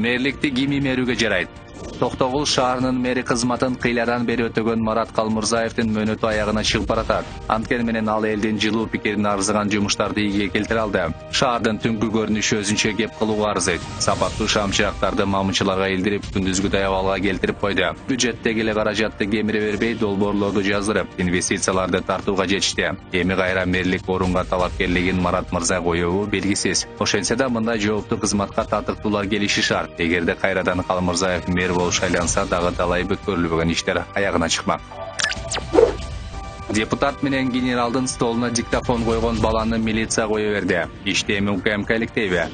Мэрликти ким имерүүгө жарайт? Токтогул шаарынын мэри кызматын кыйладан бери өтөгөн Марат Калмырзаевдин мөөнөтү аягына чыгып баратат. Анткени менен ал элдин жылуу пикирин арзыган жумуштарды ийге келтире алды. Шаардын түнкү көрүнүшү өзүнчө кеп кылууга арзыйт. Сапаттуу шам чырактарды мамынчыларга илдирип, күндүзгү даябалга келтирип койду. Бюджеттеги эле каражатты кемире бербей, долбоорлорду жаздырып, инвестицияларды тартууга жетишти. Эми кайра мэрлик орунга талапкерлигин Марат мырза коебу белгисиз. Ошентсе да мындай жооптуу кызматка татыктуулар келиши шарт. Эгерде кайрадан Калмырзаев мэр болуш айланса, дагы талай бүткөрүлбөгөн иштер аягына чыкмак. Депутат менен генералдын столуна диктофон койгон баланы милиция кое берди. Иште эми УКМКликтейби?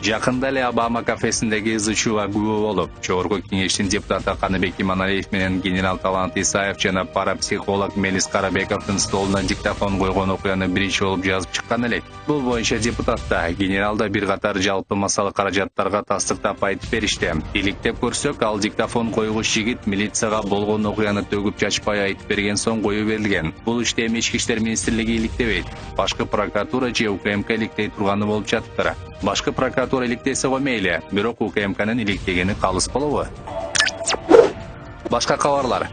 Жакында эле Обама кафесиндеги ызы-чууга күбө болуп, Жогорку кеңештин депутаты Каныбек Иманалиев менен генерал Талант Исаев жана парапсихолог Мелис Карабековдун столуна диктофон койгон окуяны биринчи болуп жазып чыккан элек. Бул боюнча депутатта, генералда бир катар жалпы массалы каражаттарга тастыктап айтып беришти. Иликтеп көрсөк, ал диктофон койгуч жигит милицияга болгон окуяны төгүп чачпай айтып берген соң кое берилген. Бул иште эми Ички иштер министрлиги иликтебейт. Башкы прокуратура же УКМК иликтей турганы болуп жатыптыр. Башкы прокуратура иликтесе го мейли, бирок УКМКнын иликтегени калыс болобу? Башка кабарлар.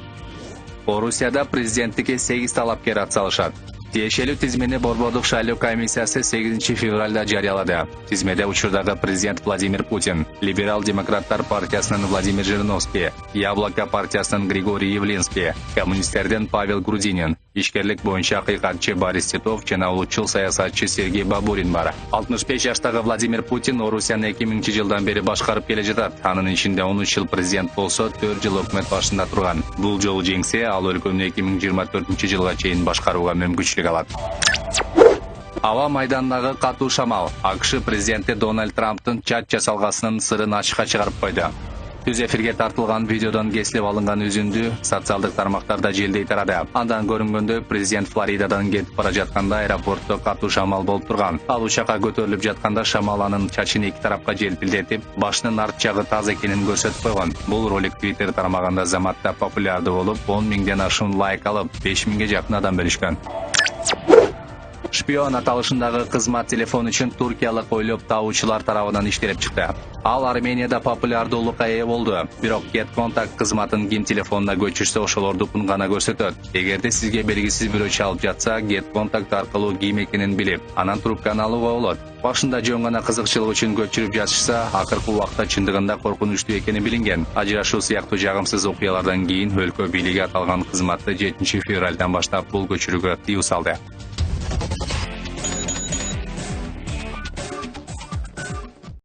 Орусияда президенттикке 8 талапкер атсалышат. Тиешелүү тизмени Борбордук шайлоо комиссиясы 8 февралда жарыялады. Тизмеде учурдагы президент Владимир Путин, Либерал-демократтар партиясынын Владимир Жириновский, Яблоко партиясынын Григорий Явлинский, коммунисттерден Павел Грудинин, ишкерлик боюнча акыйкатчы Борис Титов жана улутчул саясатчы Сергей Бабурин бар. 65 жаштагы Владимир Путин Орусияны 2000-жылдан бери башкарып келе жатат. Анын ичинде 13 жыл президент болсо, 4 жыл өкмөт башында турган. Бул жолу жеңсе, ал өлкөнү 2024-жылга чейин башкарууга мүмкүнчүлүк алат. Аба майданындагы катуу шамал АКШ президенти Дональд Трамптын чат жасалгасынын сырын ачыкка чыгарып койду. Түз эфирге тартылган видеодон кесилип алынган үзүндү социалдык тармактарда желдей тарады. Андан көрүнгөндө президент Флоридадан кетип бара жатканда аэропортто катуу шамал болуп турган. Ал учакка көтөрүлүп жатканда шамал анын чачын эки тарапка желпилдетип, башынын арт жагы таз экенин көрсөтүп койгон. Бул ролик Twitter тармагында заматта популярдуу болуп, 10 миңден ашуун лайк алып, 5 миңге жакын адам бөлүшкөн. Шпион аталышындагы кызмат телефон үчүн туркиялык ойлоп табуучулар тарабынан иштелип чыкты. Ал Арменияда популярдуулукка ээ болду. Бирок GetContact кызматын ким телефонуна көчүрсө ошолордукун гана көрсөтөт. Эгерде сизге белгисиз бирөө чалып жатса, GetContact аркылуу ким экенин билип, анан трубканы алууга болот. Башында жөн гана кызыкчылык үчүн көчүрүп жатышса, акыркы убакта чындыгында коркунучтуу экени билинген. Ажырашуу сыяктуу жагымсыз окуялардан кийин өлкө бийлиги аталган кызматты 7 февралдан баштап бул көчүрүүгө тыюу салды.